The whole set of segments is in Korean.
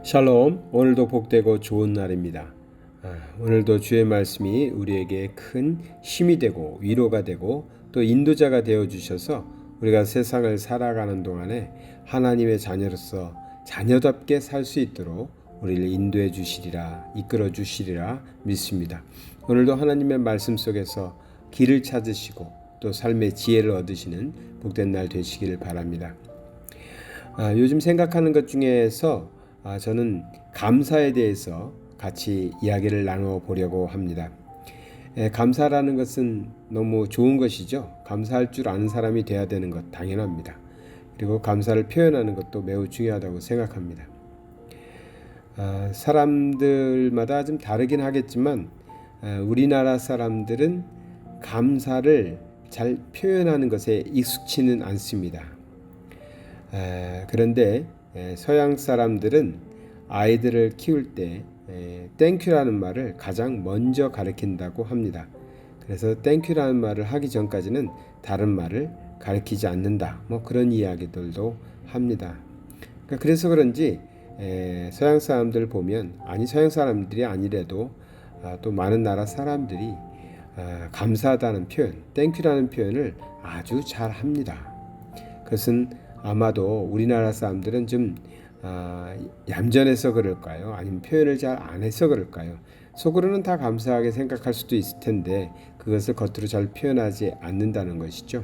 샬롬, 오늘도 복되고 좋은 날입니다. 오늘도 주의 말씀이 우리에게 큰 힘이 되고 위로가 되고 또 인도자가 되어 주셔서 우리가 세상을 살아가는 동안에 하나님의 자녀로서 자녀답게 살 수 있도록 우리를 인도해 주시리라, 이끌어 주시리라 믿습니다. 오늘도 하나님의 말씀 속에서 길을 찾으시고 또 삶의 지혜를 얻으시는 복된 날 되시기를 바랍니다. 요즘 생각하는 것 중에서 저는 감사에 대해서 같이 이야기를 나눠보려고 합니다. 감사라는 것은 너무 좋은 것이죠. 감사할 줄 아는 사람이 돼야 되는 것 당연합니다. 그리고 감사를 표현하는 것도 매우 중요하다고 생각합니다. 사람들마다 좀 다르긴 하겠지만 우리나라 사람들은 감사를 잘 표현하는 것에 익숙치는 않습니다. 그런데 서양 사람들은 아이들을 키울 때 땡큐라는 말을 가장 먼저 가르친다고 합니다. 그래서 땡큐라는 말을 하기 전까지는 다른 말을 가르치지 않는다. 그런 이야기들도 합니다. 그래서 그런지 서양 사람들 보면 서양 사람들이 아니래도 또 많은 나라 사람들이 감사하다는 표현, 땡큐라는 표현을 아주 잘 합니다. 그것은 아마도 우리나라 사람들은 좀 얌전해서 그럴까요? 아니면 표현을 잘 안 해서 그럴까요? 속으로는 다 감사하게 생각할 수도 있을 텐데 그것을 겉으로 잘 표현하지 않는다는 것이죠.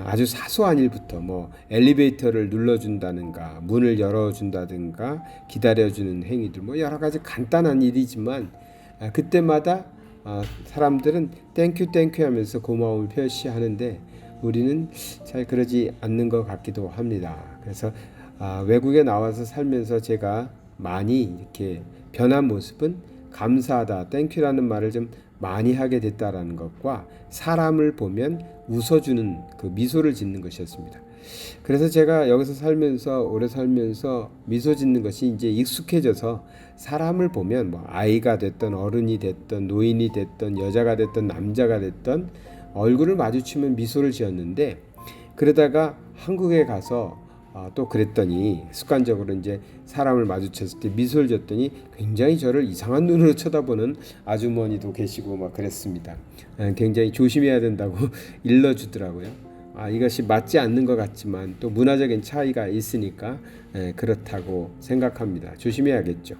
아주 사소한 일부터 엘리베이터를 눌러준다든가 문을 열어준다든가 기다려주는 행위들 여러 가지 간단한 일이지만 그때마다 사람들은 땡큐 하면서 고마움을 표시하는데 우리는 잘 그러지 않는 것 같기도 합니다. 그래서 외국에 나와서 살면서 제가 많이 이렇게 변한 모습은 감사하다, 땡큐라는 말을 좀 많이 하게 됐다라는 것과 사람을 보면 웃어주는 그 미소를 짓는 것이었습니다. 그래서 제가 여기서 살면서 오래 살면서 미소 짓는 것이 이제 익숙해져서 사람을 보면 아이가 됐던 어른이 됐던 노인이 됐던 여자가 됐던 남자가 됐던 얼굴을 마주치면 미소를 지었는데 그러다가 한국에 가서 또 그랬더니 습관적으로 이제 사람을 마주쳤을 때 미소를 줬더니 굉장히 저를 이상한 눈으로 쳐다보는 아주머니도 계시고 그랬습니다. 굉장히 조심해야 된다고 일러주더라고요. 이것이 맞지 않는 것 같지만 또 문화적인 차이가 있으니까 그렇다고 생각합니다. 조심해야겠죠.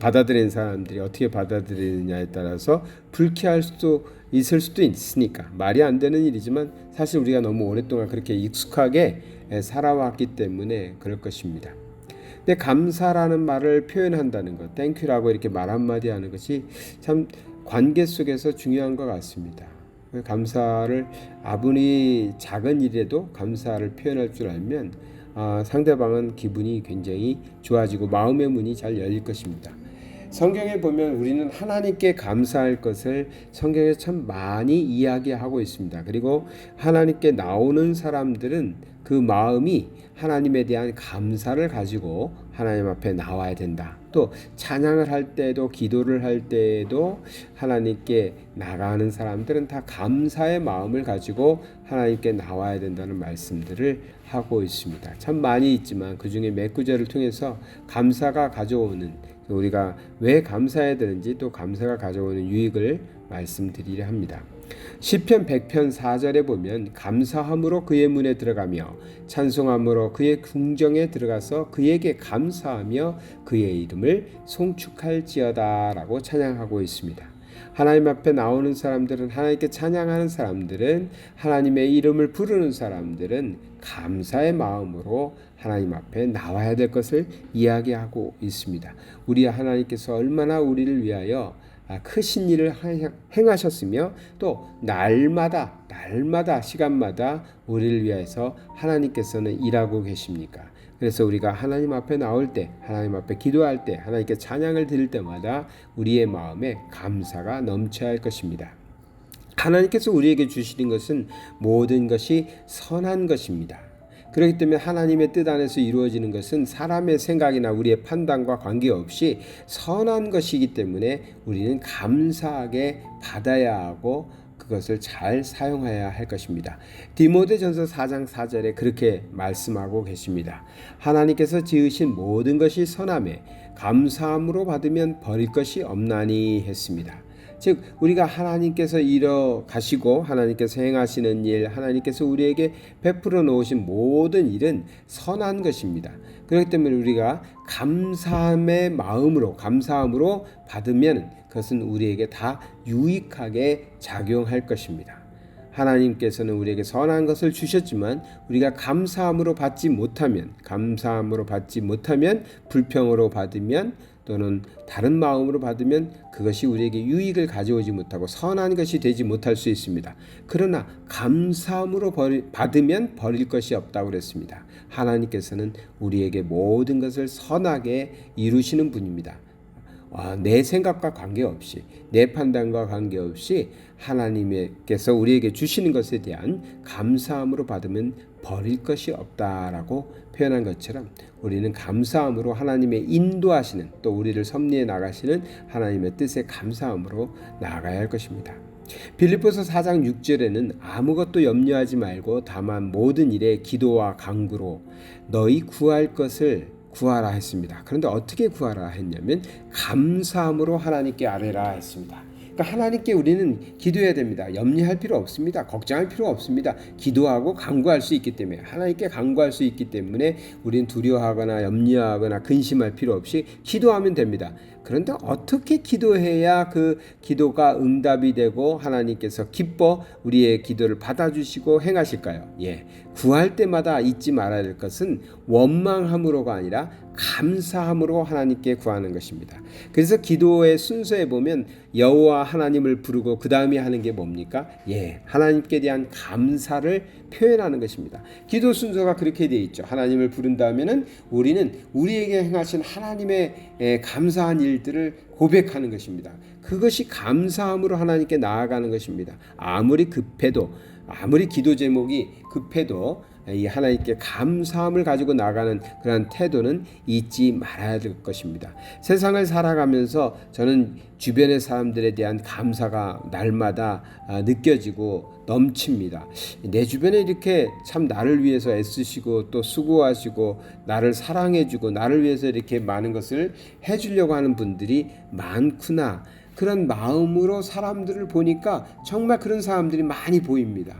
받아들이는 사람들이 어떻게 받아들이느냐에 따라서 불쾌할 수도 있을 수도 있으니까 말이 안 되는 일이지만 사실 우리가 너무 오랫동안 그렇게 익숙하게 살아왔기 때문에 그럴 것입니다. 근데 감사라는 말을 표현한다는 것, 땡큐라고 이렇게 말 한마디 하는 것이 참 관계 속에서 중요한 것 같습니다. 감사를 아무리 작은 일에도 감사를 표현할 줄 알면 상대방은 기분이 굉장히 좋아지고 마음의 문이 잘 열릴 것입니다. 성경에 보면 우리는 하나님께 감사할 것을 성경에 참 많이 이야기하고 있습니다. 그리고 하나님께 나오는 사람들은 그 마음이 하나님에 대한 감사를 가지고 하나님 앞에 나와야 된다. 또 찬양을 할 때도 기도를 할 때에도 하나님께 나가는 사람들은 다 감사의 마음을 가지고 하나님께 나와야 된다는 말씀들을 하고 있습니다. 참 많이 있지만 그중에 몇 구절을 통해서 감사가 가져오는 우리가 왜 감사해야 되는지 또 감사가 가져오는 유익을 말씀드리려 합니다. 시편 100편 4절에 보면 감사함으로 그의 문에 들어가며 찬송함으로 그의 궁정에 들어가서 그에게 감사하며 그의 이름을 송축할지어다 라고 찬양하고 있습니다. 하나님 앞에 나오는 사람들은 하나님께 찬양하는 사람들은 하나님의 이름을 부르는 사람들은 감사의 마음으로 하나님 앞에 나와야 될 것을 이야기하고 있습니다. 우리 하나님께서 얼마나 우리를 위하여 크신 일을 행하셨으며 또 날마다 시간마다 우리를 위해서 하나님께서는 일하고 계십니까? 그래서 우리가 하나님 앞에 나올 때 하나님 앞에 기도할 때 하나님께 찬양을 드릴 때마다 우리의 마음에 감사가 넘쳐야 할 것입니다. 하나님께서 우리에게 주시는 것은 모든 것이 선한 것입니다. 그렇기 때문에 하나님의 뜻 안에서 이루어지는 것은 사람의 생각이나 우리의 판단과 관계없이 선한 것이기 때문에 우리는 감사하게 받아야 하고 그것을 잘 사용해야 할 것입니다. 디모데전서 4장 4절에 그렇게 말씀하고 계십니다. 하나님께서 지으신 모든 것이 선하매 감사함으로 받으면 버릴 것이 없나니 했습니다. 즉 우리가 하나님께서 이뤄 가시고 하나님께서 행하시는 일, 하나님께서 우리에게 베풀어 놓으신 모든 일은 선한 것입니다. 그렇기 때문에 우리가 감사함의 마음으로, 감사함으로 받으면 그것은 우리에게 다 유익하게 작용할 것입니다. 하나님께서는 우리에게 선한 것을 주셨지만 우리가 감사함으로 받지 못하면, 불평으로 받으면 또는 다른 마음으로 받으면 그것이 우리에게 유익을 가져오지 못하고 선한 것이 되지 못할 수 있습니다. 그러나 감사함으로 받으면 버릴 것이 없다고 그랬습니다. 하나님께서는 우리에게 모든 것을 선하게 이루시는 분입니다. 내 생각과 관계없이, 내 판단과 관계없이 하나님께서 우리에게 주시는 것에 대한 감사함으로 받으면 버릴 것이 없다라고 표현한 것처럼 우리는 감사함으로 하나님의 인도하시는, 또 우리를 섭리해 나가시는 하나님의 뜻에 감사함으로 나아가야 할 것입니다. 빌립보서 4장 6절에는 아무것도 염려하지 말고 다만 모든 일에 기도와 간구로 너희 구할 것을 구하라 했습니다. 그런데 어떻게 구하라 했냐면 감사함으로 하나님께 아뢰라 했습니다. 그러니까 하나님께 우리는 기도해야 됩니다. 염려할 필요 없습니다. 걱정할 필요 없습니다. 기도하고 간구할 수 있기 때문에, 하나님께 간구할 수 있기 때문에 우리는 두려워하거나 염려하거나 근심할 필요 없이 기도하면 됩니다. 그런데 어떻게 기도해야 그 기도가 응답이 되고 하나님께서 기뻐 우리의 기도를 받아주시고 행하실까요? 구할 때마다 잊지 말아야 될 것은 원망함으로가 아니라 감사함으로 하나님께 구하는 것입니다. 그래서 기도의 순서에 보면 여호와 하나님을 부르고 그 다음에 하는 게 뭡니까? 하나님께 대한 감사를 표현하는 것입니다. 기도 순서가 그렇게 되어 있죠. 하나님을 부른 다음에는 우리는 우리에게 행하신 하나님의 감사한 일들을 고백하는 것입니다. 그것이 감사함으로 하나님께 나아가는 것입니다. 아무리 기도 제목이 급해도 이 하나님께 감사함을 가지고 나가는 그런 태도는 잊지 말아야 될 것입니다. 세상을 살아가면서 저는 주변의 사람들에 대한 감사가 날마다 느껴지고 넘칩니다. 내 주변에 이렇게 참 나를 위해서 애쓰시고 또 수고하시고 나를 사랑해주고 나를 위해서 이렇게 많은 것을 해주려고 하는 분들이 많구나. 그런 마음으로 사람들을 보니까 정말 그런 사람들이 많이 보입니다.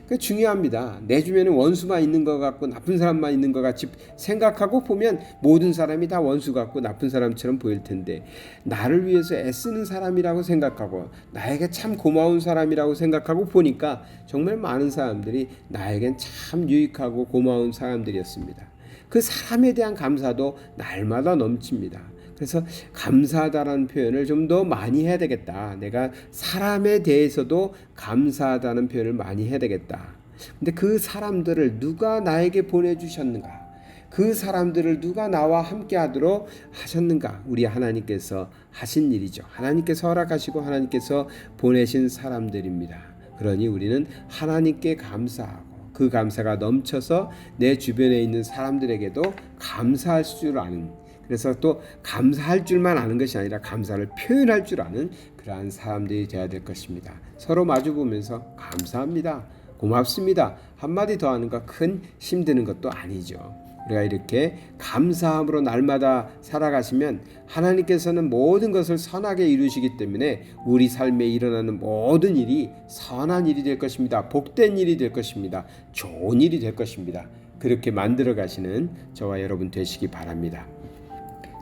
그 중요합니다. 내 주변에 원수만 있는 것 같고 나쁜 사람만 있는 것 같이 생각하고 보면 모든 사람이 다 원수 같고 나쁜 사람처럼 보일 텐데, 나를 위해서 애쓰는 사람이라고 생각하고 나에게 참 고마운 사람이라고 생각하고 보니까 정말 많은 사람들이 나에겐 참 유익하고 고마운 사람들이었습니다. 그 사람에 대한 감사도 날마다 넘칩니다. 그래서 감사하다라는 표현을 좀 더 많이 해야 되겠다. 내가 사람에 대해서도 감사하다는 표현을 많이 해야 되겠다. 근데 그 사람들을 누가 나에게 보내주셨는가? 그 사람들을 누가 나와 함께 하도록 하셨는가? 우리 하나님께서 하신 일이죠. 하나님께서 허락하시고 하나님께서 보내신 사람들입니다. 그러니 우리는 하나님께 감사하고 그 감사가 넘쳐서 내 주변에 있는 사람들에게도 감사할 줄 아는, 그래서 또 감사할 줄만 아는 것이 아니라 감사를 표현할 줄 아는 그러한 사람들이 되어야 될 것입니다. 서로 마주보면서 감사합니다, 고맙습니다 한마디 더 하는 거 큰 힘드는 것도 아니죠. 우리가 이렇게 감사함으로 날마다 살아가시면 하나님께서는 모든 것을 선하게 이루시기 때문에 우리 삶에 일어나는 모든 일이 선한 일이 될 것입니다. 복된 일이 될 것입니다. 좋은 일이 될 것입니다. 그렇게 만들어 가시는 저와 여러분 되시기 바랍니다.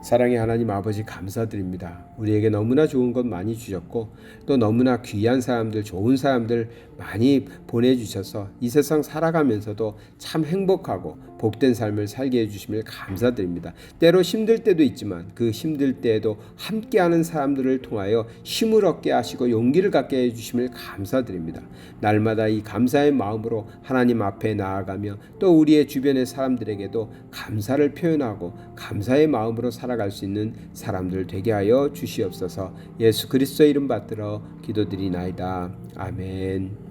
사랑의 하나님 아버지, 감사드립니다. 우리에게 너무나 좋은 것 많이 주셨고 또 너무나 귀한 사람들, 좋은 사람들 많이 보내주셔서 이 세상 살아가면서도 참 행복하고 복된 삶을 살게 해주심을 감사드립니다. 때로 힘들 때도 있지만 그 힘들 때에도 함께하는 사람들을 통하여 힘을 얻게 하시고 용기를 갖게 해주심을 감사드립니다. 날마다 이 감사의 마음으로 하나님 앞에 나아가며 또 우리의 주변의 사람들에게도 감사를 표현하고 감사의 마음으로 살아갈 수 있는 사람들 되게 하여 주시옵소서. 예수 그리스도의 이름 받들어 기도드리나이다. 아멘.